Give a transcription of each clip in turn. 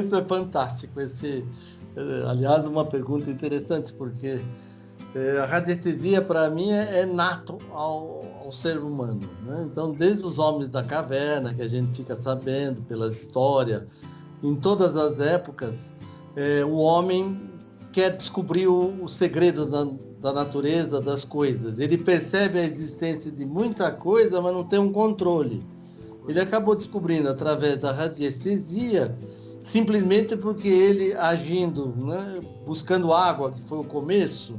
Isso é fantástico. Aliás, uma pergunta interessante, porque a radiestesia, para mim, é nato ao ser humano, né? Então, desde os homens da caverna, que a gente fica sabendo pela história, em todas as épocas, o homem quer descobrir o segredo da natureza, das coisas. Ele percebe a existência de muita coisa, mas não tem um controle. Ele acabou descobrindo através da radiestesia, simplesmente porque ele agindo, né, buscando água, que foi o começo,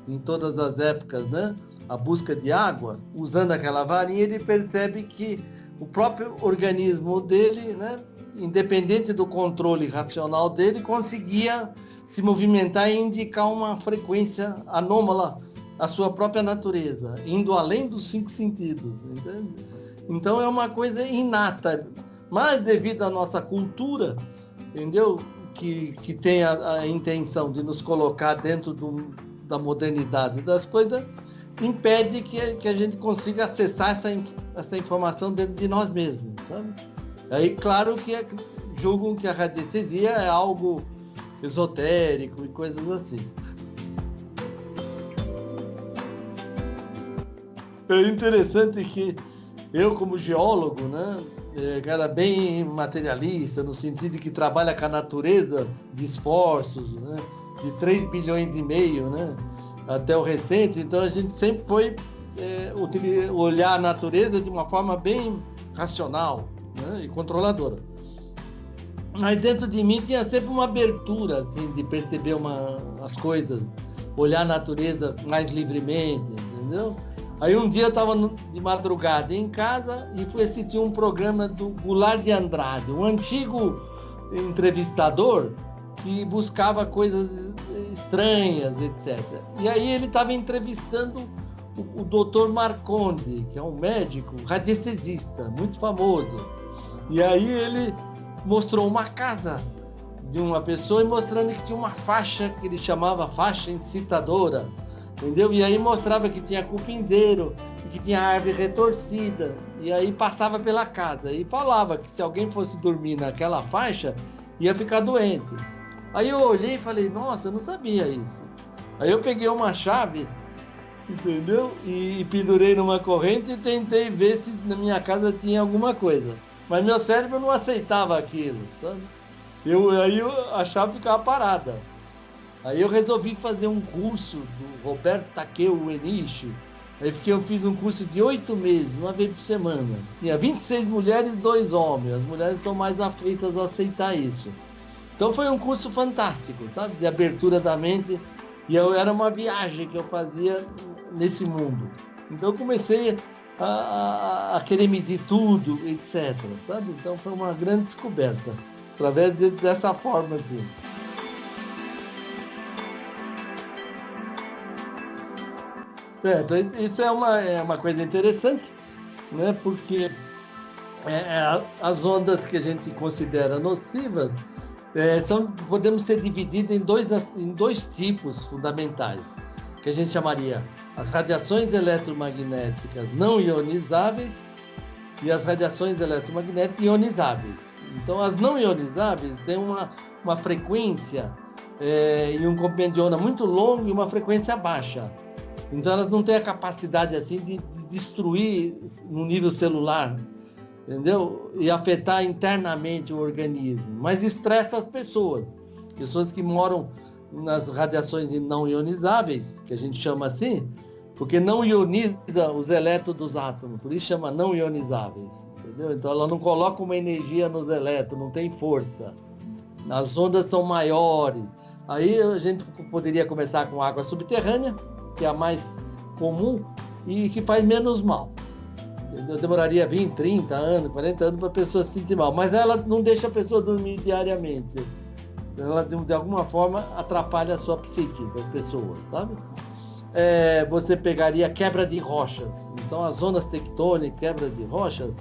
em todas as épocas, né, a busca de água, usando aquela varinha, ele percebe que o próprio organismo dele, né, independente do controle racional dele, conseguia se movimentar e indicar uma frequência anômala à sua própria natureza, indo além dos 5 sentidos, entende? Então é uma coisa inata, mas devido à nossa cultura, entendeu? Que tem a intenção de nos colocar dentro da modernidade das coisas, impede que a gente consiga acessar essa informação dentro de nós mesmos, sabe? Aí, claro que julgam que a radiestesia é algo esotérico e coisas assim. É interessante que eu, como geólogo, né, cara bem materialista, no sentido de que trabalha com a natureza de esforços, né, de 3 bilhões e meio, né, até o recente, então a gente sempre foi olhar a natureza de uma forma bem racional, né, e controladora. Mas dentro de mim tinha sempre uma abertura, assim, de perceber as coisas, olhar a natureza mais livremente, entendeu? Aí um dia eu estava de madrugada em casa e fui assistir um programa do Goulart de Andrade, um antigo entrevistador que buscava coisas estranhas, etc. E aí ele estava entrevistando o Dr. Marconde, que é um médico radiestesista, muito famoso. E aí ele mostrou uma casa de uma pessoa e mostrando que tinha uma faixa que ele chamava faixa incitadora, entendeu? E aí mostrava que tinha cupinzeiro, que tinha árvore retorcida, e aí passava pela casa e falava que se alguém fosse dormir naquela faixa, ia ficar doente. Aí eu olhei e falei, nossa, eu não sabia isso. Aí eu peguei uma chave, entendeu? E pendurei numa corrente e tentei ver se na minha casa tinha alguma coisa. Mas meu cérebro não aceitava aquilo, sabe? Aí a chave ficava parada. Aí eu resolvi fazer um curso do Roberto Takeo Uenishi. Aí eu fiz um curso de 8 meses, uma vez por semana. Tinha 26 mulheres e 2 homens. As mulheres são mais afeitas a aceitar isso. Então foi um curso fantástico, sabe? De abertura da mente. E era uma viagem que eu fazia nesse mundo. Então eu comecei a querer medir tudo, etc. Sabe? Então foi uma grande descoberta. Através dessa forma, assim. Certo, isso é uma coisa interessante, né? Porque as ondas que a gente considera nocivas podemos ser divididas em dois tipos fundamentais, que a gente chamaria as radiações eletromagnéticas não ionizáveis e as radiações eletromagnéticas ionizáveis. Então, as não ionizáveis têm uma frequência e um comprimento de onda muito longo e uma frequência baixa. Então elas não têm a capacidade assim de destruir no nível celular, entendeu? E afetar internamente o organismo, mas estressa as pessoas que moram nas radiações não ionizáveis, que a gente chama assim, porque não ioniza os elétrons dos átomos, por isso chama não ionizáveis, entendeu? Então ela não coloca uma energia nos elétrons, não tem força. As ondas são maiores. Aí a gente poderia começar com água subterrânea, que é a mais comum e que faz menos mal. Demoraria 20, 30 anos, 40 anos para a pessoa se sentir mal, mas ela não deixa a pessoa dormir diariamente. Ela, de alguma forma, atrapalha a sua psique das pessoas, sabe? Você pegaria quebra de rochas. Então, as zonas tectônicas, quebra de rochas,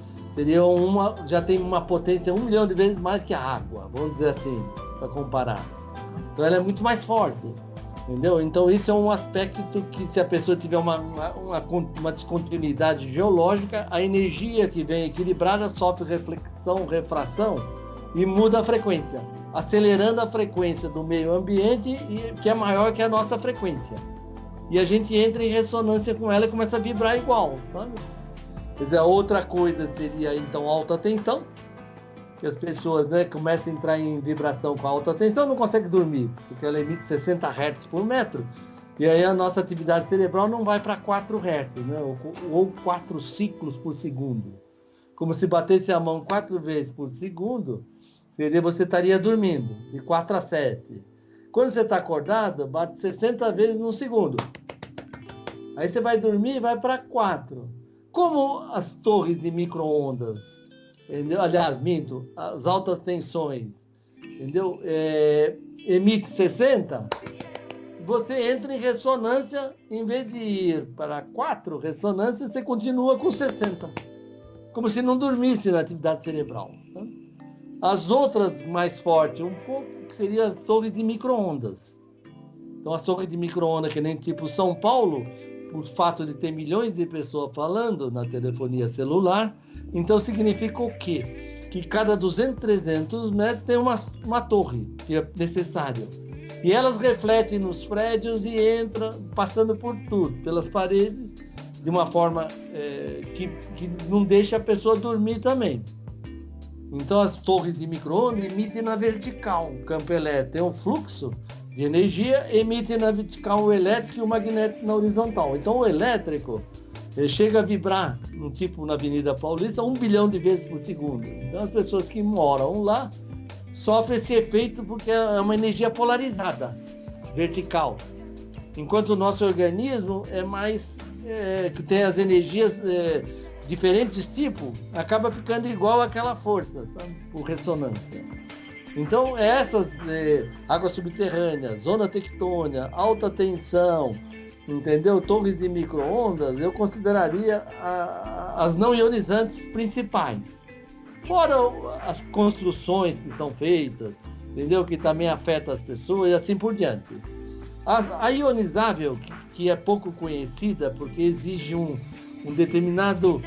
já tem uma potência 1 milhão de vezes mais que a água, vamos dizer assim, para comparar. Então, ela é muito mais forte. Entendeu? Então isso é um aspecto que, se a pessoa tiver uma descontinuidade geológica, a energia que vem equilibrada sofre reflexão, refração e muda a frequência, acelerando a frequência do meio ambiente, que é maior que a nossa frequência. E a gente entra em ressonância com ela e começa a vibrar igual, sabe? Quer dizer, a outra coisa seria, então, alta tensão, que as pessoas, né, começam a entrar em vibração com a alta tensão, não conseguem dormir, porque ela emite 60 Hz por metro, e aí a nossa atividade cerebral não vai para 4 Hz, né, ou 4 ciclos por segundo. Como se batesse a mão 4 vezes por segundo, você estaria dormindo, de 4 a 7. Quando você está acordado, bate 60 vezes no segundo. Aí você vai dormir e vai para 4. Como as torres de micro-ondas, entendeu? Aliás, minto, as altas tensões, entendeu? Emite 60, você entra em ressonância, em vez de ir para 4 ressonâncias, você continua com 60. Como se não dormisse na atividade cerebral. Tá? As outras mais fortes, um pouco, seriam as torres de micro-ondas. Então, as torres de micro-ondas, que nem tipo São Paulo, por fato de ter milhões de pessoas falando na telefonia celular, então significa o quê? Que cada 200, 300 metros tem uma torre, que é necessário. E elas refletem nos prédios e entram, passando por tudo, pelas paredes, de uma forma que não deixa a pessoa dormir também. Então as torres de micro-ondas emitem na vertical, o campo elétrico tem um fluxo de energia, emitem na vertical o elétrico e o magnético na horizontal. Então o elétrico chega a vibrar, tipo na Avenida Paulista, 1 bilhão de vezes por segundo. Então as pessoas que moram lá sofrem esse efeito porque é uma energia polarizada, vertical. Enquanto o nosso organismo é mais, que tem as energias diferentes tipos, acaba ficando igual àquela força, sabe? Por ressonância. Então, essas águas subterrâneas, zona tectônica, alta tensão, entendeu? Torres de micro-ondas, eu consideraria as não ionizantes principais. Fora as construções que são feitas, entendeu? Que também afetam as pessoas e assim por diante. A ionizável, que é pouco conhecida porque exige um determinado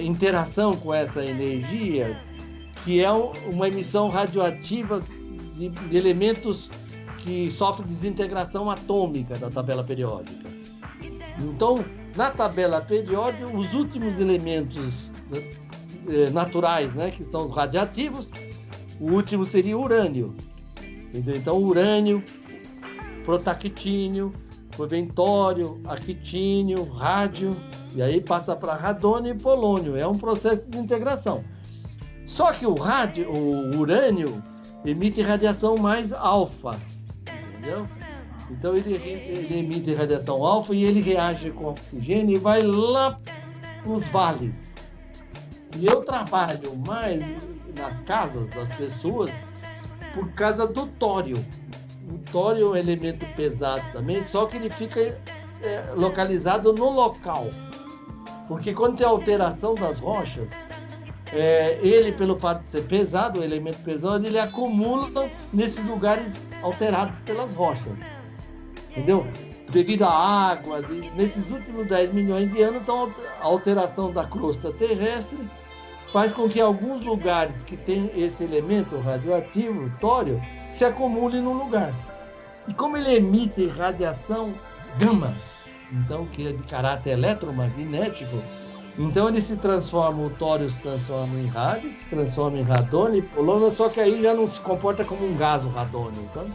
interação com essa energia, que é uma emissão radioativa de elementos que sofrem desintegração atômica da tabela periódica. Então, na tabela periódica, os últimos elementos naturais, né, que são os radiativos, o último seria o urânio. Entendeu? Então, urânio, protactínio, vem tório, actínio, rádio, e aí passa para radônio e polônio. É um processo de integração. Só que o urânio emite radiação mais alfa, entendeu? Então ele emite radiação alfa e ele reage com oxigênio e vai lá nos vales. E eu trabalho mais nas casas das pessoas por causa do tório. O tório é um elemento pesado também, só que ele fica localizado no local. Porque quando tem alteração das rochas, ele, pelo fato de ser pesado, o elemento pesado, ele acumula nesses lugares alterados pelas rochas. Entendeu? Devido à água, nesses últimos 10 milhões de anos, então, a alteração da crosta terrestre faz com que alguns lugares que tem esse elemento radioativo, tório, se acumule num lugar. E como ele emite radiação gama, então, que é de caráter eletromagnético, então ele se transforma, o tório se transforma em rádio, se transforma em radônio e polônio, só que aí já não se comporta como um gás o radônio, tá?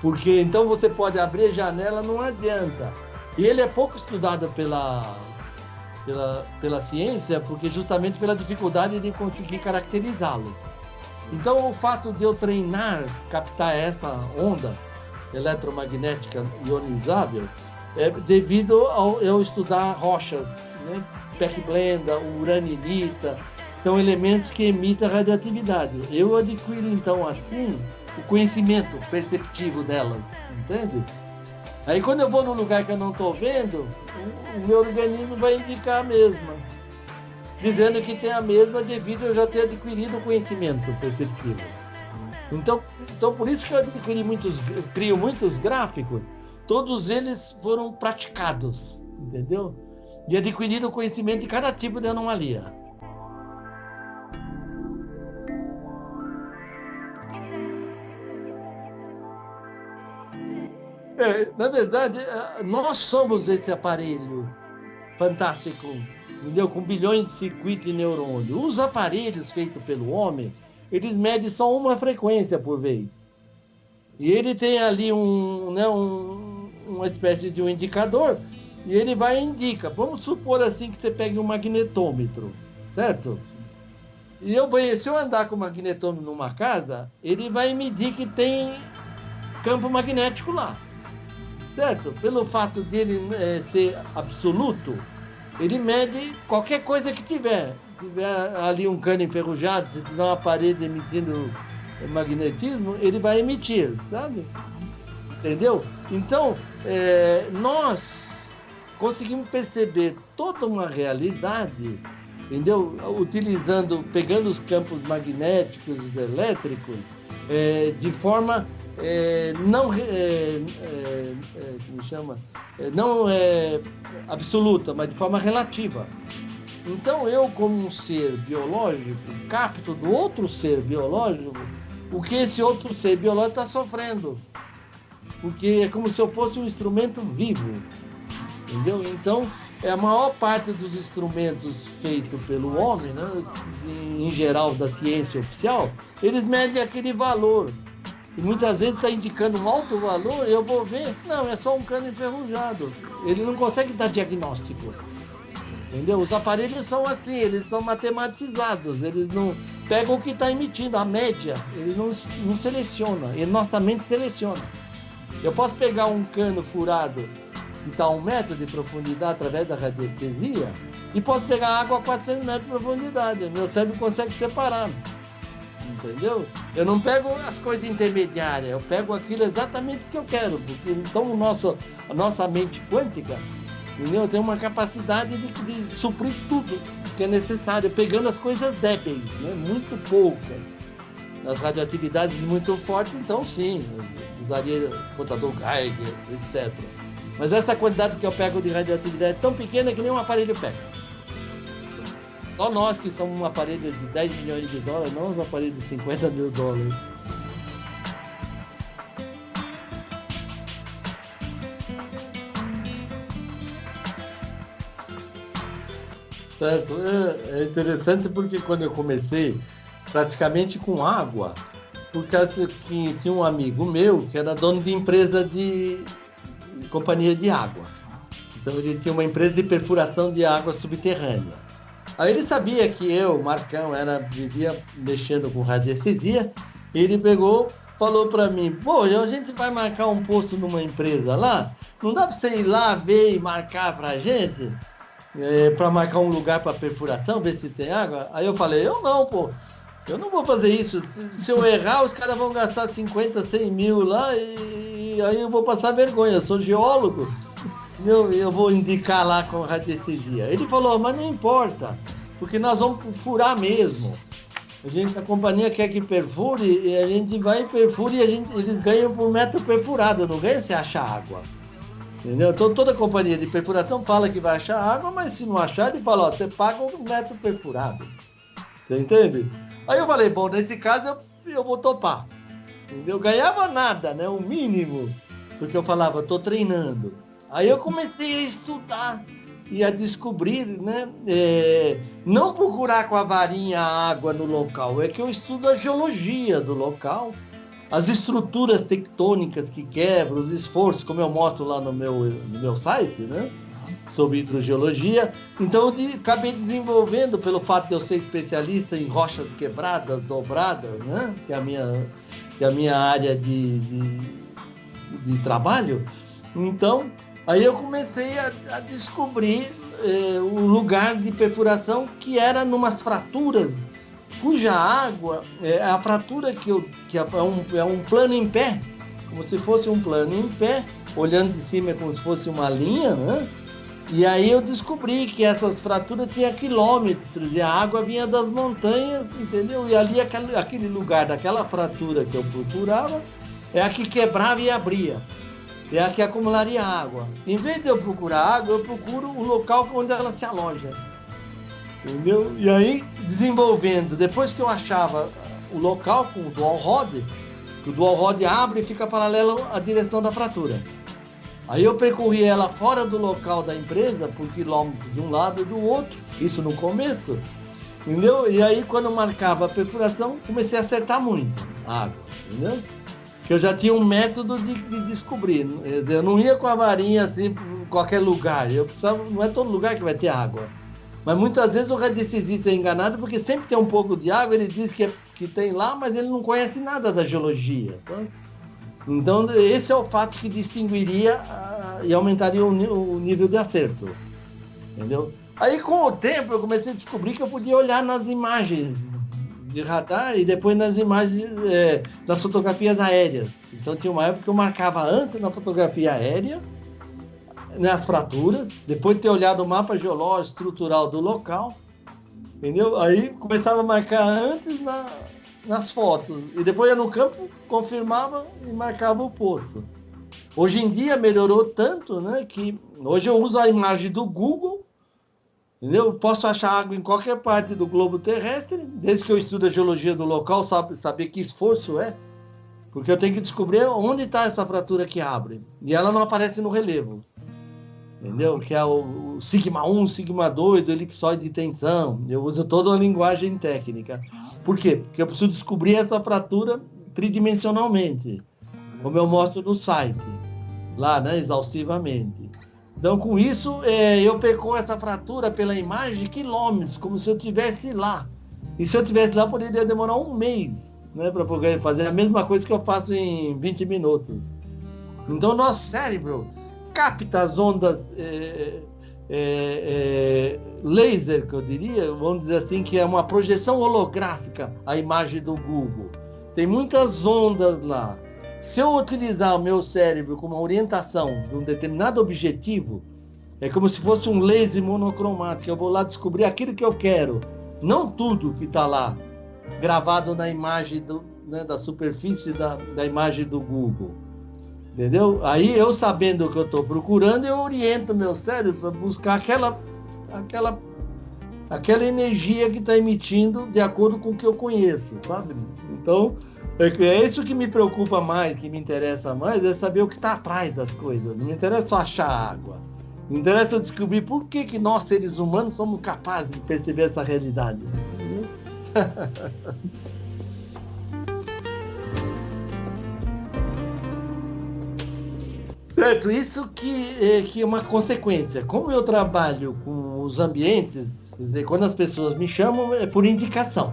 Porque então você pode abrir a janela, não adianta. E ele é pouco estudado pela ciência, porque justamente pela dificuldade de conseguir caracterizá-lo. Então o fato de eu treinar, captar essa onda eletromagnética ionizável, é devido ao eu estudar rochas, né? Pechblenda, uranilita, são elementos que emitem radioatividade. Eu adquiro então assim o conhecimento perceptivo delas, entende? Aí quando eu vou num lugar que eu não estou vendo, o meu organismo vai indicar a mesma, dizendo que tem a mesma devido a eu já ter adquirido o conhecimento perceptivo. Então por isso que eu crio muitos gráficos, todos eles foram praticados, entendeu? E adquiriram o conhecimento de cada tipo de anomalia. Na verdade, nós somos esse aparelho fantástico, entendeu? Com bilhões de circuitos de neurônio. Os aparelhos feitos pelo homem, eles medem só uma frequência por vez. E ele tem ali uma espécie de um indicador, e ele vai e indica. Vamos supor assim que você pegue um magnetômetro, certo? E se eu andar com o magnetômetro numa casa, ele vai medir que tem campo magnético lá, certo? Pelo fato dele ser absoluto, ele mede qualquer coisa que tiver. Se tiver ali um cano enferrujado, se tiver uma parede emitindo magnetismo, ele vai emitir, sabe? Entendeu? Então, nós conseguimos perceber toda uma realidade, entendeu? Pegando os campos magnéticos e elétricos, de forma não, como chama? Não absoluta, mas de forma relativa. Então eu, como um ser biológico, capto do outro ser biológico o que esse outro ser biológico está sofrendo. Porque é como se eu fosse um instrumento vivo. Entendeu? Então, a maior parte dos instrumentos feitos pelo homem, né, em geral da ciência oficial, eles medem aquele valor. E muitas vezes está indicando um alto valor, eu vou ver, não, é só um cano enferrujado. Ele não consegue dar diagnóstico. Entendeu? Os aparelhos são assim, eles são matematizados, eles não pegam o que está emitindo, a média, eles não selecionam, e nossa mente seleciona. Eu posso pegar um cano furado que está a 1 metro de profundidade através da radiestesia e posso pegar água a 400 metros de profundidade, meu cérebro consegue separar. Entendeu? Eu não pego as coisas intermediárias, eu pego aquilo exatamente que eu quero, porque então a nossa mente quântica, entendeu? Tem uma capacidade de suprir tudo que é necessário, pegando as coisas débeis, né? Muito poucas. As radioatividades muito fortes, então sim, eu usaria contador Geiger, etc. Mas essa quantidade que eu pego de radioatividade é tão pequena que nenhum aparelho pega. Só nós que somos um aparelho de 10 milhões de dólares, não os aparelhos de 50 mil dólares. Certo? É interessante porque quando eu comecei praticamente com água, porque tinha um amigo meu que era dono de empresa de companhia de água. Então ele tinha uma empresa de perfuração de água subterrânea. Aí ele sabia que eu, Marcão, vivia mexendo com radiestesia, e ele falou para mim, pô, a gente vai marcar um posto numa empresa lá, não dá para você ir lá ver e marcar pra gente? Para marcar um lugar para perfuração, ver se tem água? Aí eu falei, eu não vou fazer isso. Se eu errar, os caras vão gastar 50, 100 mil lá e aí eu vou passar vergonha. Eu sou geólogo, eu vou indicar lá com radiestesia. Ele falou, mas não importa, porque nós vamos furar mesmo. A companhia quer que perfure e a gente vai e perfura e eles ganham por metro perfurado, não ganha se achar água. Entendeu? Então toda companhia de perfuração fala que vai achar água, mas se não achar, ele fala, você paga um metro perfurado. Você entende? Aí eu falei, bom, nesse caso eu vou topar. Eu ganhava nada, né? O mínimo, porque eu falava, estou treinando. Aí eu comecei a estudar e a descobrir, né? Não procurar com a varinha a água no local, é que eu estudo a geologia do local, as estruturas tectônicas que quebram, os esforços, como eu mostro lá no meu site, né? Sobre hidrogeologia. Então eu acabei desenvolvendo, pelo fato de eu ser especialista em rochas quebradas, dobradas, né? Que é a minha área de trabalho. Então, aí eu comecei a descobrir o lugar de perfuração que era numas fraturas, cuja água, a fratura que é um plano em pé, como se fosse um plano em pé, olhando de cima é como se fosse uma linha, né? E aí eu descobri que essas fraturas tinham quilômetros e a água vinha das montanhas, entendeu? E ali aquele lugar daquela fratura que eu procurava é a que quebrava e abria. É a que acumularia água. Em vez de eu procurar água, eu procuro o local onde ela se aloja. Entendeu? E aí, desenvolvendo, depois que eu achava o local com o dual rod abre e fica paralelo à direção da fratura. Aí eu percorri ela fora do local da empresa, por quilômetros de um lado e do outro, isso no começo, entendeu? E aí quando eu marcava a perfuração, comecei a acertar muito a água, entendeu? Que eu já tinha um método de descobrir. Quer dizer, eu não ia com a varinha assim por qualquer lugar. Eu precisava, não é todo lugar que vai ter água. Mas muitas vezes o radiestesista é enganado porque sempre tem um pouco de água, ele diz que tem lá, mas ele não conhece nada da geologia. Tá? Então esse é o fato que distinguiria e aumentaria o nível de acerto. Entendeu? Aí com o tempo eu comecei a descobrir que eu podia olhar nas imagens de radar e depois nas imagens das fotografias aéreas. Então tinha uma época que eu marcava antes na fotografia aérea, nas fraturas, depois de ter olhado o mapa geológico estrutural do local, entendeu? Aí começava a marcar antes nas fotos e depois ia no campo, confirmava e marcava o poço. Hoje em dia melhorou tanto, né, que hoje eu uso a imagem do Google. Entendeu? Eu posso achar água em qualquer parte do globo terrestre, desde que eu estudo a geologia do local, saber que esforço é, porque eu tenho que descobrir onde está essa fratura que abre. E ela não aparece no relevo. Entendeu? Que é o sigma 1, sigma 2 do elipsóide de tensão. Eu uso toda uma linguagem técnica. Por quê? Porque eu preciso descobrir essa fratura tridimensionalmente, como eu mostro no site, lá, né, exaustivamente. Então, com isso, eu percorro essa fratura pela imagem de quilômetros, como se eu estivesse lá. E se eu estivesse lá, poderia demorar um mês, né, para poder fazer a mesma coisa que eu faço em 20 minutos. Então, o nosso cérebro capta as ondas laser, que eu diria, vamos dizer assim, que é uma projeção holográfica, a imagem do Google. Tem muitas ondas lá. Se eu utilizar o meu cérebro como uma orientação de um determinado objetivo, é como se fosse um laser monocromático. Eu vou lá descobrir aquilo que eu quero, não tudo que está lá, gravado na imagem da superfície da imagem do Google. Entendeu? Aí eu sabendo o que eu estou procurando, eu oriento o meu cérebro para buscar aquela energia que está emitindo de acordo com o que eu conheço, sabe? Então, é isso que me preocupa mais, que me interessa mais, é saber o que está atrás das coisas. Não me interessa só achar água. Me interessa descobrir por que nós, seres humanos, somos capazes de perceber essa realidade. Certo, isso que é uma consequência. Como eu trabalho com os ambientes, quer dizer, quando as pessoas me chamam, é por indicação.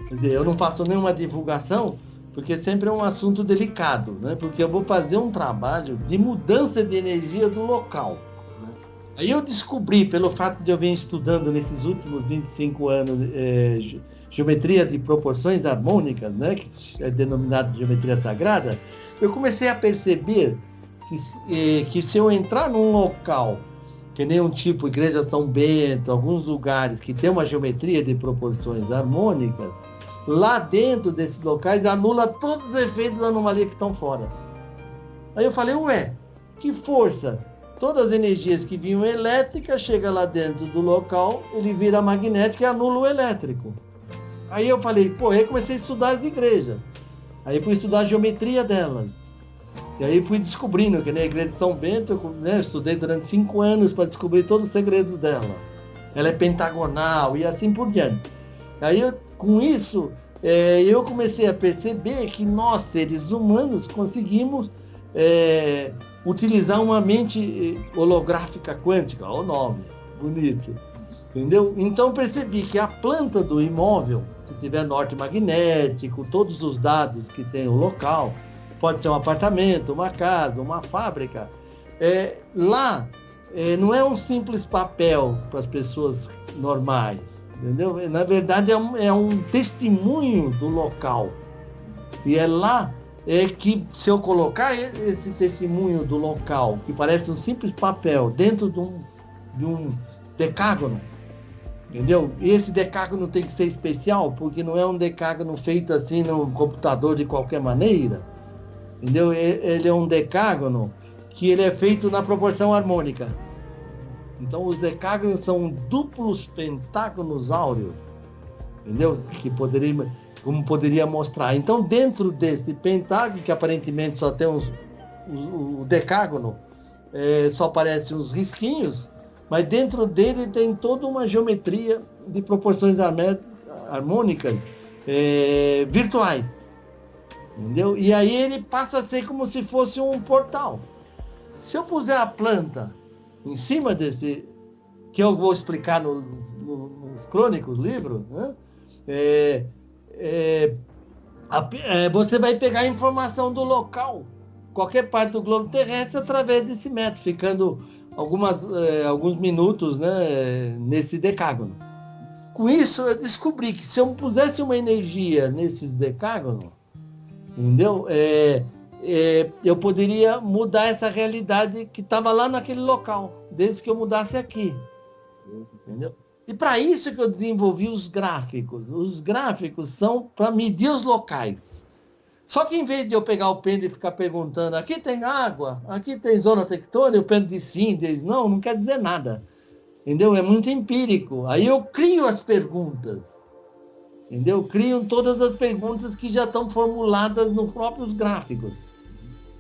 Quer dizer, eu não faço nenhuma divulgação, porque sempre é um assunto delicado, né? Porque eu vou fazer um trabalho de mudança de energia do local. Né? Aí eu descobri, pelo fato de eu vir estudando nesses últimos 25 anos geometria de proporções harmônicas, né? Que é denominado de geometria sagrada, eu comecei a perceber que se eu entrar num local, que nem um tipo Igreja São Bento, alguns lugares que tem uma geometria de proporções harmônicas, lá dentro desses locais anula todos os efeitos da anomalia que estão fora. Aí eu falei, ué, que força! Todas as energias que vinham elétricas chegam lá dentro do local, ele vira magnético e anula o elétrico. Aí eu falei, pô, aí comecei a estudar as igrejas. Aí fui estudar a geometria delas. E aí fui descobrindo que na igreja de São Bento, eu estudei durante 5 anos para descobrir todos os segredos dela. Ela é pentagonal e assim por diante. Aí com isso, eu comecei a perceber que nós, seres humanos, conseguimos utilizar uma mente holográfica quântica, olha o nome, bonito. Entendeu? Então percebi que a planta do imóvel, que tiver norte magnético, todos os dados que tem o local, pode ser um apartamento, uma casa, uma fábrica, lá não é um simples papel para as pessoas normais, entendeu? Na verdade é um testemunho do local. E é lá que se eu colocar esse testemunho do local, que parece um simples papel, dentro de um decágono, entendeu? E esse decágono tem que ser especial, porque não é um decágono feito assim no computador de qualquer maneira. Entendeu? Ele é um decágono que ele é feito na proporção harmônica. Então os decágonos são duplos pentágonos áureos. Entendeu? Como poderia mostrar. Então dentro desse pentágono, que aparentemente só tem o decágono, só aparecem os risquinhos, mas dentro dele tem toda uma geometria de proporções harmônicas virtuais, entendeu? E aí ele passa a ser como se fosse um portal. Se eu puser a planta em cima desse, que eu vou explicar nos Crônicos, livro, né? Você vai pegar a informação do local, qualquer parte do globo terrestre, através desse método, ficando alguns minutos, né, nesse decágono. Com isso, eu descobri que se eu pusesse uma energia nesse decágono, entendeu? Eu poderia mudar essa realidade que estava lá naquele local, desde que eu mudasse aqui. Entendeu? E para isso que eu desenvolvi os gráficos. Os gráficos são para medir os locais. Só que em vez de eu pegar o pêndulo e ficar perguntando, aqui tem água, aqui tem zona tectônica, o pêndulo diz sim, diz não quer dizer nada. Entendeu? É muito empírico. Aí eu crio as perguntas. Entendeu? Criam todas as perguntas que já estão formuladas nos próprios gráficos.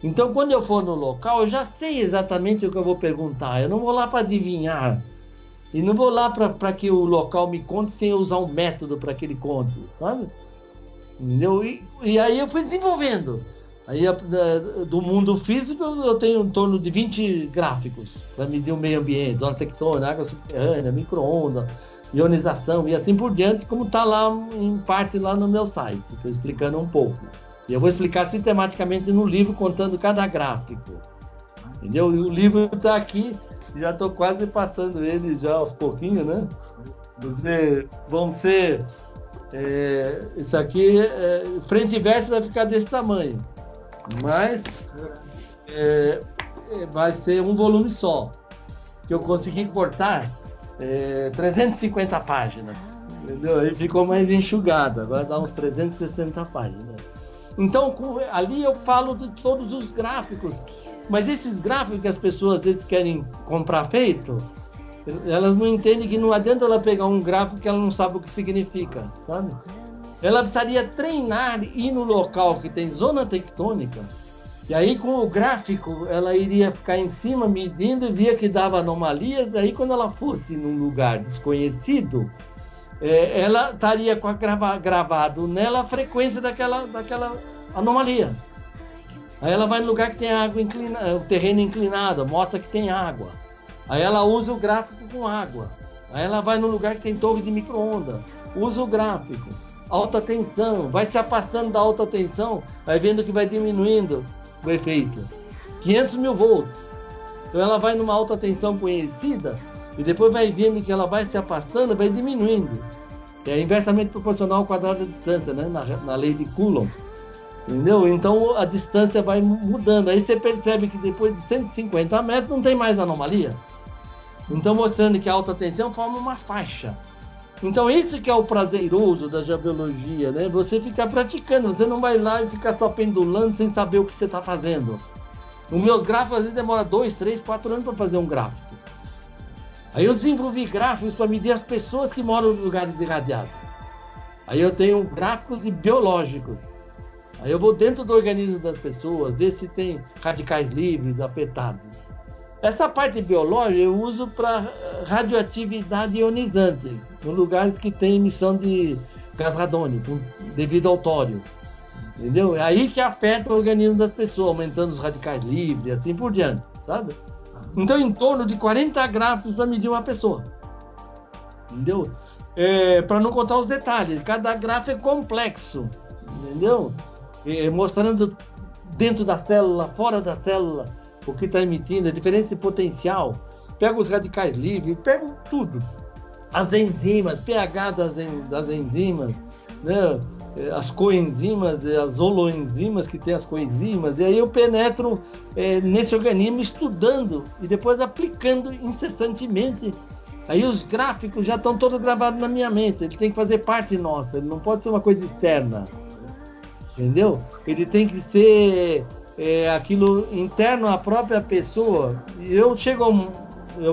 Então, quando eu for no local, eu já sei exatamente o que eu vou perguntar. Eu não vou lá para adivinhar. E não vou lá para que o local me conte sem eu usar um método para que ele conte, sabe? Entendeu? E aí eu fui desenvolvendo. Aí do mundo físico eu tenho em torno de 20 gráficos para medir o meio ambiente, zona tectônica, água subterrânea, micro-ondas, ionização e assim por diante, como está lá em parte lá no meu site, estou explicando um pouco. E eu vou explicar sistematicamente no livro, contando cada gráfico. Entendeu? E o livro está aqui. Já estou quase passando ele já aos pouquinhos, né? Vão ser... isso aqui, frente e verso vai ficar desse tamanho. Mas vai ser um volume só. Que eu consegui cortar 350 páginas. Entendeu? Aí ficou mais enxugada. Vai dar uns 360 páginas. Então, ali eu falo de todos os gráficos. Mas esses gráficos que as pessoas às vezes querem comprar feito, elas não entendem que não adianta ela pegar um gráfico que ela não sabe o que significa, sabe? Ela precisaria treinar, ir no local que tem zona tectônica, e aí com o gráfico ela iria ficar em cima medindo e via que dava anomalias, e aí quando ela fosse num lugar desconhecido, ela estaria com gravado nela a frequência daquela anomalia. Aí ela vai no lugar que tem água inclinada, o terreno inclinado, mostra que tem água. Aí ela usa o gráfico com água. Aí ela vai no lugar que tem torre de micro-ondas, usa o gráfico. Alta tensão, vai se afastando da alta tensão, vai vendo que vai diminuindo o efeito. 500 mil volts. Então ela vai numa alta tensão conhecida e depois vai vendo que ela vai se afastando, vai diminuindo. É inversamente proporcional ao quadrado da distância, né? Na lei de Coulomb. Entendeu? Então a distância vai mudando. Aí você percebe que depois de 150 metros não tem mais anomalia. Então mostrando que a alta tensão forma uma faixa. Então esse que é o prazeroso da geobiologia, né? Você ficar praticando, você não vai lá e ficar só pendulando sem saber o que você está fazendo. Os meus gráficos às vezes demoram 2, 3, 4 anos para fazer um gráfico. Aí eu desenvolvi gráficos para medir as pessoas que moram em lugares irradiados. Aí eu tenho gráficos biológicos. Aí eu vou dentro do organismo das pessoas, ver se tem radicais livres, afetados. Essa parte biológica eu uso para radioatividade ionizante, em lugares que tem emissão de gás radônico, devido ao tório. Entendeu? É aí que afeta o organismo das pessoas, aumentando os radicais livres e assim por diante, sabe? Então, em torno de 40 gráficos para medir uma pessoa. Entendeu? Para não contar os detalhes, cada gráfico é complexo, entendeu? Mostrando dentro da célula, fora da célula, o que está emitindo, a diferença de potencial. Pega os radicais livres, pega tudo. As enzimas, pH das enzimas, né? As coenzimas, as holoenzimas que tem as coenzimas, e aí eu penetro nesse organismo estudando e depois aplicando incessantemente. Aí os gráficos já estão todos gravados na minha mente, ele tem que fazer parte nossa, ele não pode ser uma coisa externa, entendeu? Ele tem que ser aquilo interno à própria pessoa. Eu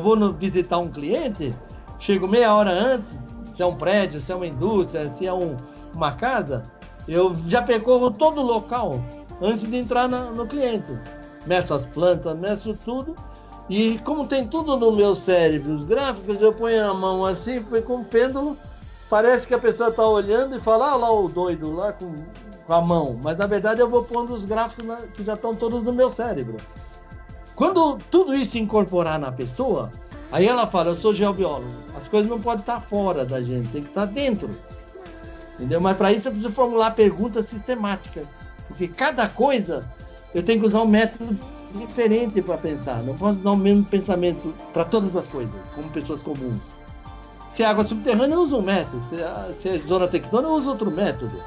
vou visitar um cliente, chego meia hora antes, se é um prédio, se é uma indústria, se é uma casa, eu já percorro todo o local antes de entrar no cliente. Meço as plantas, meço tudo, E como tem tudo no meu cérebro, os gráficos, eu ponho a mão assim, foi com o pêndulo, parece que a pessoa está olhando e fala, ah lá o doido lá com a mão. Mas na verdade eu vou pondo os gráficos que já estão todos no meu cérebro. Quando tudo isso incorporar na pessoa, aí ela fala, eu sou geobiólogo. As coisas não podem estar fora da gente, tem que estar dentro. Entendeu? Mas para isso eu preciso formular perguntas sistemáticas. Porque cada coisa eu tenho que usar um método diferente para pensar. Não posso usar o mesmo pensamento para todas as coisas, como pessoas comuns. Se é água subterrânea, eu uso um método. Se é zona tectônica, eu uso outro método.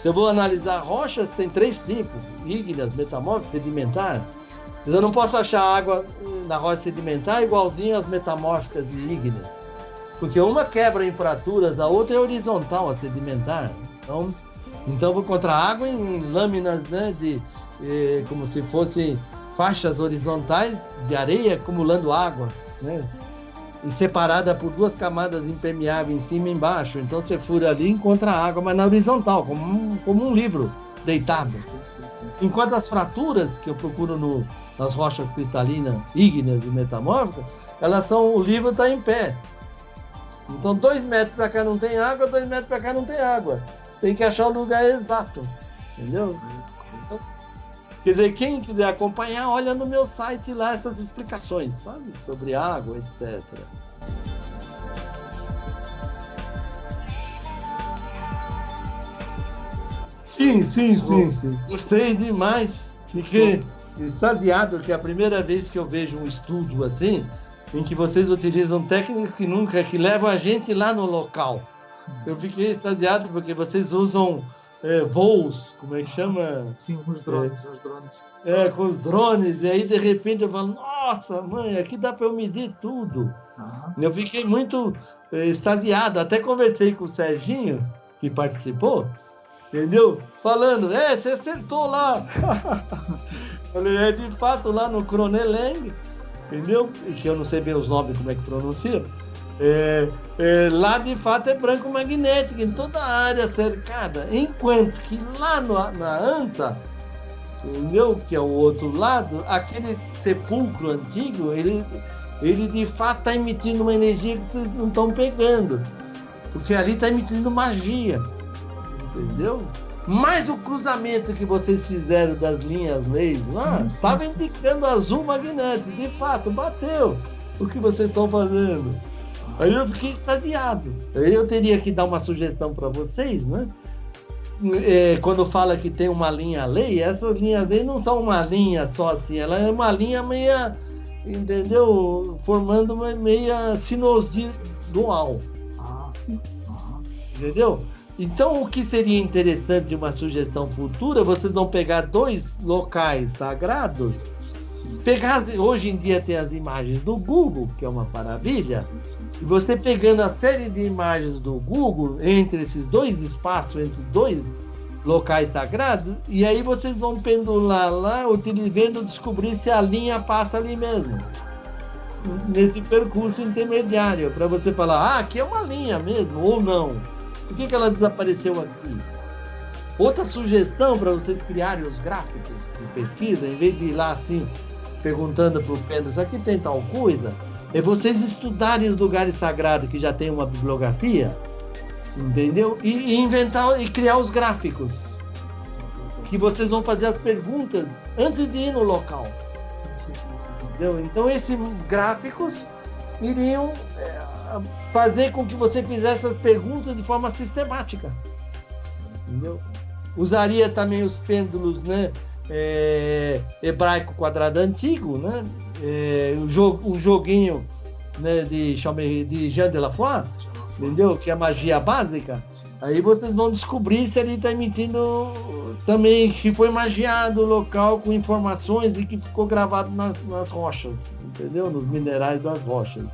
Se eu vou analisar rochas, tem 3 tipos: ígneas, metamórficas, sedimentar. Mas eu não posso achar água na rocha sedimentar igualzinho às metamórficas de ígneas. Porque uma quebra em fraturas, a outra é horizontal, a sedimentar. Então eu vou encontrar água em lâminas, né, como se fossem faixas horizontais de areia acumulando água, né? E separada por 2 camadas impermeáveis em cima e embaixo. Então você fura ali e encontra água, mas na horizontal, como um livro deitado. Enquanto as fraturas que eu procuro nas rochas cristalinas, ígneas e metamórficas, o livro está em pé. Então 2 metros para cá não tem água, 2 metros para cá não tem água. Tem que achar o lugar exato, entendeu? Quer dizer, quem quiser acompanhar, olha no meu site lá essas explicações, sabe? Sobre água, etc. Sim. Gostei demais. Fiquei extasiado que é a primeira vez que eu vejo um estudo assim, em que vocês utilizam técnicas que levam a gente lá no local. Eu fiquei extasiado porque vocês usam voos, como é que chama? Sim, os drones. Com os drones, e aí de repente eu falo, nossa mãe, aqui dá para eu medir tudo. Eu fiquei muito extasiado, até conversei com o Serginho, que participou, entendeu? Falando, você acertou lá. Falei, de fato lá no Croneleng, entendeu? Que eu não sei bem os nomes, como é que pronuncia. Lá de fato é branco magnético em toda a área cercada, enquanto que lá na ANTA, entendeu? Que é o outro lado, aquele sepulcro antigo, ele de fato está emitindo uma energia que vocês não estão pegando, porque ali está emitindo magia, entendeu? Mas o cruzamento que vocês fizeram das linhas laser lá estava indicando azul magnético, de fato bateu o que vocês estão fazendo. Aí eu fiquei extasiado. Aí eu teria que dar uma sugestão para vocês, né? Quando fala que tem uma linha lei, essas linhas lei não são uma linha só assim, ela é uma linha meia, entendeu? Formando uma meia sinuosidal dual. Entendeu? Então o que seria interessante, uma sugestão futura, vocês vão pegar 2 locais sagrados, hoje em dia tem as imagens do Google, que é uma maravilha, e você pegando a série de imagens do Google, entre esses 2 espaços, entre 2 locais sagrados, e aí vocês vão pendular lá, utilizando, descobrir se a linha passa ali mesmo, nesse percurso intermediário, para você falar, aqui é uma linha mesmo, ou não. Por que ela desapareceu aqui? Outra sugestão para vocês criarem os gráficos de pesquisa, em vez de ir lá assim, perguntando para o Pedro, isso aqui tem tal coisa, é vocês estudarem os lugares sagrados que já tem uma bibliografia, entendeu? E inventar e criar os gráficos. Que vocês vão fazer as perguntas antes de ir no local. Entendeu? Então esses gráficos iriam fazer com que você fizesse as perguntas de forma sistemática. Entendeu? Usaria também os pêndulos, né? Hebraico quadrado antigo, né? Um joguinho, né, de Jean de la Foi, entendeu? Que é a magia básica. Aí vocês vão descobrir se ele está emitindo também, que foi magiado o local com informações e que ficou gravado nas rochas, entendeu? Nos minerais das rochas.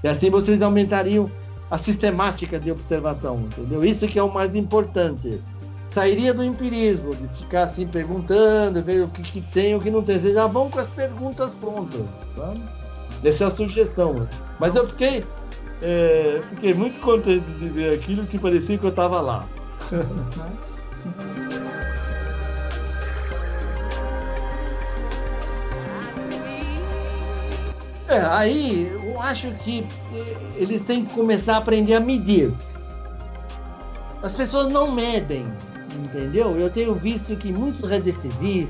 E assim vocês aumentariam a sistemática de observação, entendeu? Isso que é o mais importante. Sairia do empirismo, de ficar assim perguntando, ver o que tem, o que não tem. Vocês já vão com as perguntas prontas, tá? Essa é a sugestão. Mas eu fiquei muito contente de ver aquilo, que parecia que eu estava lá. Aí eu acho que eles têm que começar a aprender a medir. As pessoas não medem, entendeu? Eu tenho visto que muitos radioativos,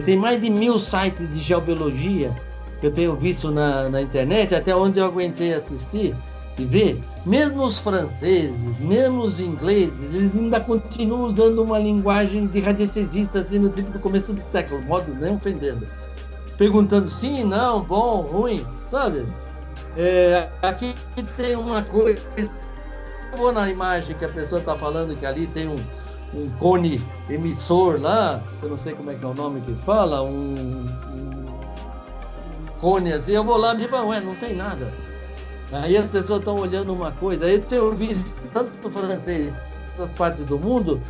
tem mais de 1000 sites de geobiologia que eu tenho visto na internet, até onde eu aguentei assistir e ver. Mesmo os franceses, mesmo os ingleses, eles ainda continuam usando uma linguagem de radiestesista, assim, no tipo do começo do século, modo nem ofendendo. Perguntando sim, não, bom, ruim, sabe? Aqui tem uma coisa. Eu vou na imagem que a pessoa está falando que ali tem um cone emissor lá, eu não sei como é que é o nome que fala, um cone assim, eu vou lá e digo, ué, não tem nada. Aí as pessoas estão olhando uma coisa, aí eu tenho visto tanto no francês, das partes do mundo,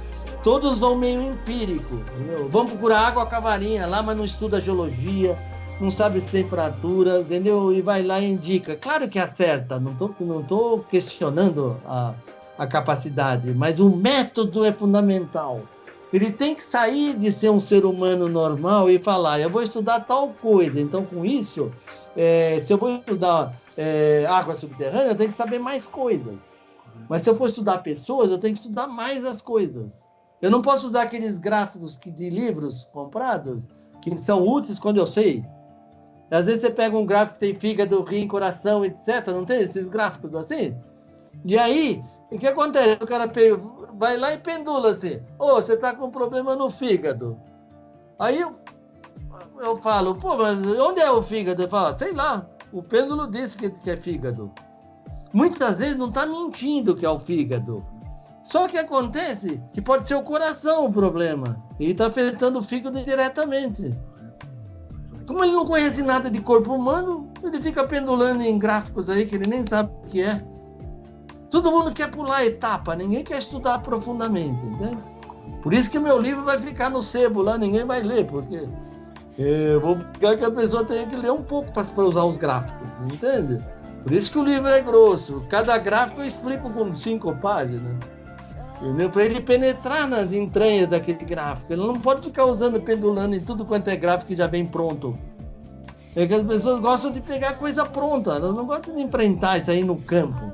todos vão meio empírico, entendeu? Vão procurar água cavalinha lá, mas não estuda geologia, não sabe temperatura, entendeu? E vai lá e indica. Claro que acerta, não tô questionando a capacidade, mas o método é fundamental. Ele tem que sair de ser um ser humano normal e falar, eu vou estudar tal coisa, então com isso, se eu vou estudar água subterrânea, eu tenho que saber mais coisas. Mas se eu for estudar pessoas, eu tenho que estudar mais as coisas. Eu não posso usar aqueles gráficos de livros comprados, que são úteis quando eu sei. Às vezes você pega um gráfico que tem fígado, rim, coração, etc. Não tem esses gráficos assim? E aí, o que acontece? O cara vai lá e pendula assim. Você está com problema no fígado. Aí eu falo, mas onde é o fígado? Ele fala, sei lá, o pêndulo disse que é fígado. Muitas vezes não está mentindo que é o fígado. Só que acontece que pode ser o coração o problema. E está afetando o fígado diretamente. Como ele não conhece nada de corpo humano, ele fica pendulando em gráficos aí que ele nem sabe o que é. Todo mundo quer pular etapa, ninguém quer estudar profundamente, entende? Por isso que meu livro vai ficar no sebo lá, ninguém vai ler, porque eu vou pegar que a pessoa tenha que ler um pouco para usar os gráficos, entende? Por isso que o livro é grosso. Cada gráfico eu explico com 5 páginas. Para ele penetrar nas entranhas daquele gráfico. Ele não pode ficar usando, pendulando em tudo quanto é gráfico que já vem pronto. É que as pessoas gostam de pegar coisa pronta, elas não gostam de enfrentar isso aí no campo.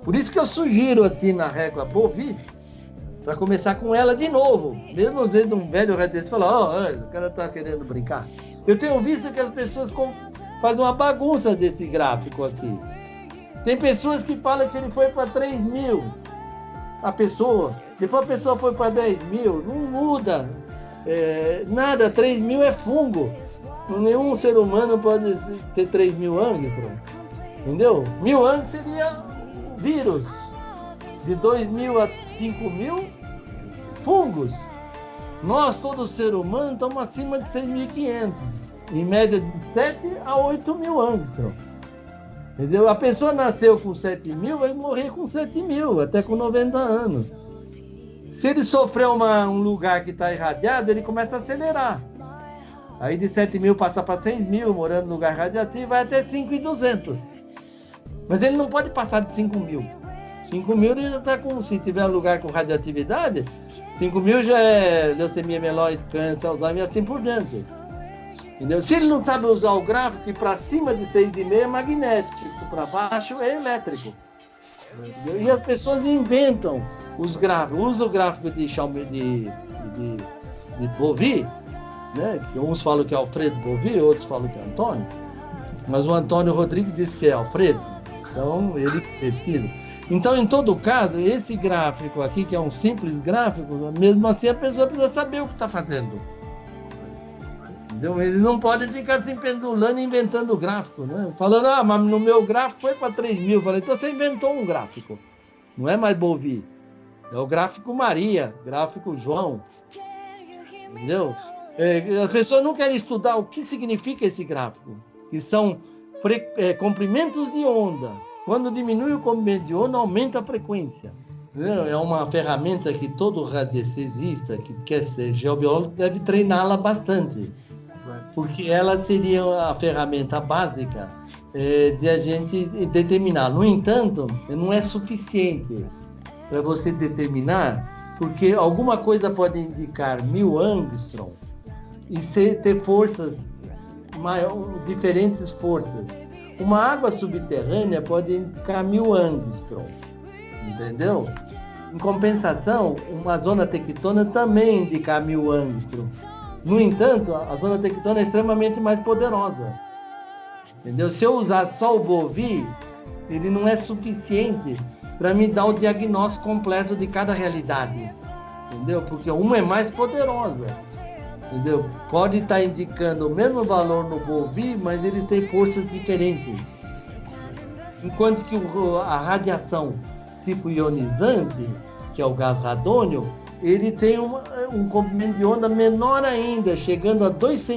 Por isso que eu sugiro assim na régua Bovie, para começar com ela de novo. Mesmo às vezes um velho radiante fala, o cara tá querendo brincar. Eu tenho visto que as pessoas fazem uma bagunça desse gráfico aqui. Tem pessoas que falam que ele foi para 3.000. A pessoa, depois a pessoa foi para 10.000, não muda nada, 3.000 é fungo, nenhum ser humano pode ter 3.000 angstrom, entendeu? 1.000 angstrom seria vírus, de 2.000 a 5.000, fungos. Nós, todo ser humano, estamos acima de 6.500, em média de 7 a 8.000 angstrom. Entendeu? A pessoa nasceu com 7.000, vai morrer com 7.000, até com 90 anos. Se ele sofrer um lugar que está irradiado, ele começa a acelerar. Aí de 7.000 passa para 6.000, morando no lugar radiativo, vai até 5.200. Mas ele não pode passar de 5.000. 5.000 ele já está com, se tiver lugar com radioatividade, 5.000 já é leucemia mieloide, câncer, Alzheimer e assim por diante. Entendeu? Se ele não sabe usar o gráfico, que para cima de 6,5 é magnético, para baixo é elétrico. Entendeu? E as pessoas inventam os gráficos, usam o gráfico de Bovie, né? Que uns falam que é Alfredo Bovie, outros falam que é Antônio, mas o Antônio Rodrigues diz que é Alfredo, então ele pesquisa. Então, em todo caso, esse gráfico aqui, que é um simples gráfico, mesmo assim a pessoa precisa saber o que está fazendo. Então, eles não podem ficar se pendulando e inventando gráfico, né? Falando, mas no meu gráfico foi para 3.000. Eu falei, então você inventou um gráfico. Não é mais Bovie. É o gráfico Maria, gráfico João. Entendeu? As pessoas não querem estudar o que significa esse gráfico, que são comprimentos de onda. Quando diminui o comprimento de onda, aumenta a frequência. É uma ferramenta que todo radiestesista que quer ser geobiólogo deve treiná-la bastante. Porque ela seria a ferramenta básica de a gente determinar. No entanto, não é suficiente para você determinar, porque alguma coisa pode indicar 1.000 angstrom e ter forças diferentes forças. Uma água subterrânea pode indicar 1000 angstrom, entendeu? Em compensação, uma zona tectônica também indica 1000 angstrom. No entanto, a zona tectônica é extremamente mais poderosa. Entendeu? Se eu usar só o Bovie, ele não é suficiente para me dar o diagnóstico completo de cada realidade. Entendeu? Porque uma é mais poderosa. Entendeu? Pode estar indicando o mesmo valor no Bovie, mas eles têm forças diferentes. Enquanto que a radiação tipo ionizante, que é o gás radônio, ele tem um comprimento de onda menor ainda, chegando a 2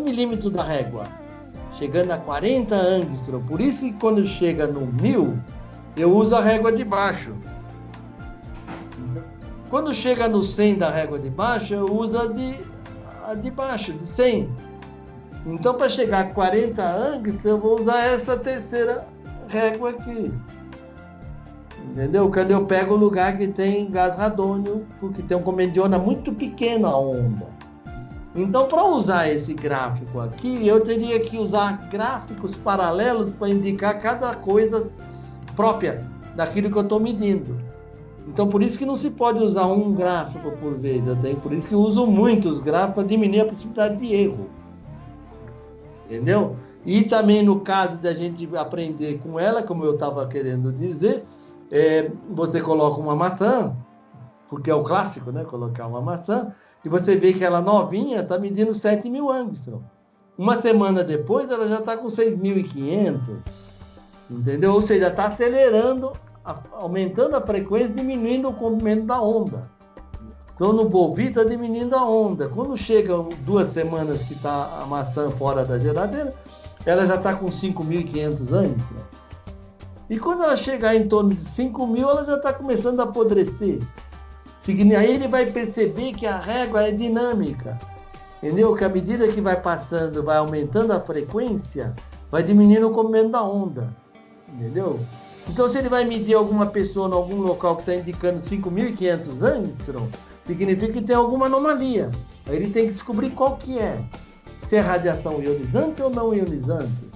milímetros da régua, chegando a 40 angstrom. Por isso que quando chega no 1000, eu uso a régua de baixo. Quando chega no 100 da régua de baixo, eu uso a de baixo, de 100. Então, para chegar a 40 angstrom, eu vou usar essa terceira régua aqui. Entendeu? Quando eu pego o lugar que tem gás radônio, porque tem um comprimento de onda muito pequeno a onda. Então, para usar esse gráfico aqui, eu teria que usar gráficos paralelos para indicar cada coisa própria daquilo que eu estou medindo. Então, por isso que não se pode usar um gráfico por vez. Por isso que eu uso muitos gráficos para diminuir a possibilidade de erro. Entendeu? E também no caso da gente aprender com ela, como eu estava querendo dizer, você coloca uma maçã, porque é o clássico, né? Colocar uma maçã, e você vê que ela novinha está medindo 7.000 angstrom. Uma semana depois ela já está com 6.500, entendeu? Ou seja, está acelerando, aumentando a frequência, diminuindo o comprimento da onda. Então no Bovie está diminuindo a onda. Quando chegam 2 semanas que está a maçã fora da geladeira, ela já está com 5.500 angstrom. E quando ela chegar em torno de 5.000, ela já está começando a apodrecer. Aí ele vai perceber que a régua é dinâmica. Entendeu? Que à medida que vai passando, vai aumentando a frequência, vai diminuindo o comprimento da onda. Entendeu? Então, se ele vai medir alguma pessoa em algum local que está indicando 5.500 angstrom, significa que tem alguma anomalia. Aí ele tem que descobrir qual que é. Se é radiação ionizante ou não ionizante.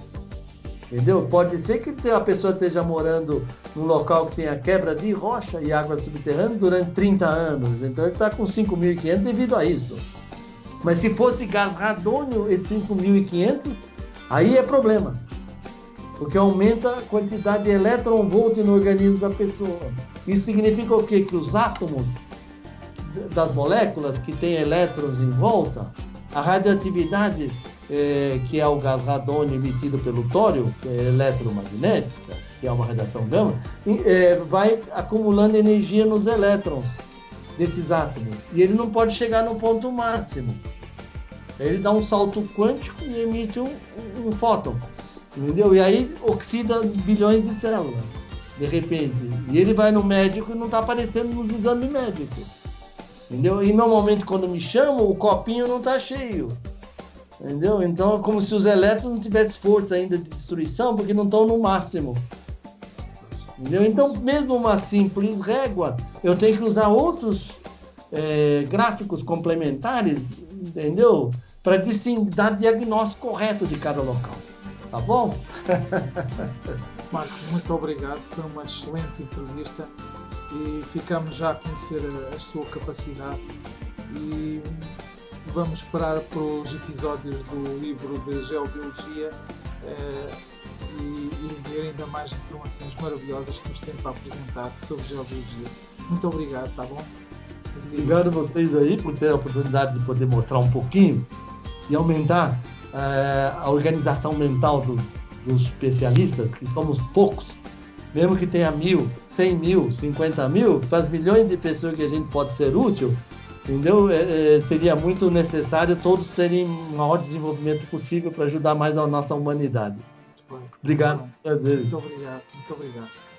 Entendeu? Pode ser que a pessoa esteja morando num local que tenha quebra de rocha e água subterrânea durante 30 anos. Então ele está com 5.500 devido a isso. Mas se fosse gás radônio, esses 5.500, aí é problema. Porque aumenta a quantidade de elétron-volt no organismo da pessoa. Isso significa o quê? Que os átomos das moléculas que têm elétrons em volta, a radioatividade que é o gás radônio emitido pelo tório, que é eletromagnética, que é uma radiação gama, vai acumulando energia nos elétrons desses átomos. E ele não pode chegar no ponto máximo. Ele dá um salto quântico e emite um fóton. Entendeu? E aí oxida bilhões de células, de repente. E ele vai no médico e não está aparecendo nos exames médicos. Entendeu? E normalmente quando me chamam, o copinho não está cheio. Entendeu? Então é como se os elétrons não tivessem força ainda de destruição, porque não estão no máximo. Entendeu? Então, mesmo uma simples régua, eu tenho que usar outros gráficos complementares, entendeu? Para dar diagnóstico correto de cada local. Tá bom? Marcos, muito obrigado. Foi uma excelente entrevista e ficamos já a conhecer a sua capacidade. E vamos esperar para os episódios do livro de Geobiologia e ver ainda mais informações maravilhosas que nos tem para apresentar sobre Geobiologia. Muito obrigado, tá bom? Obrigado a vocês aí por ter a oportunidade de poder mostrar um pouquinho e aumentar a organização mental dos especialistas, que somos poucos, mesmo que tenha 1.000, 100.000, 50.000, para as milhões de pessoas que a gente pode ser útil. Entendeu? Seria muito necessário todos terem o maior desenvolvimento possível para ajudar mais a nossa humanidade. Muito bem. Obrigado. Muito obrigado. Muito obrigado.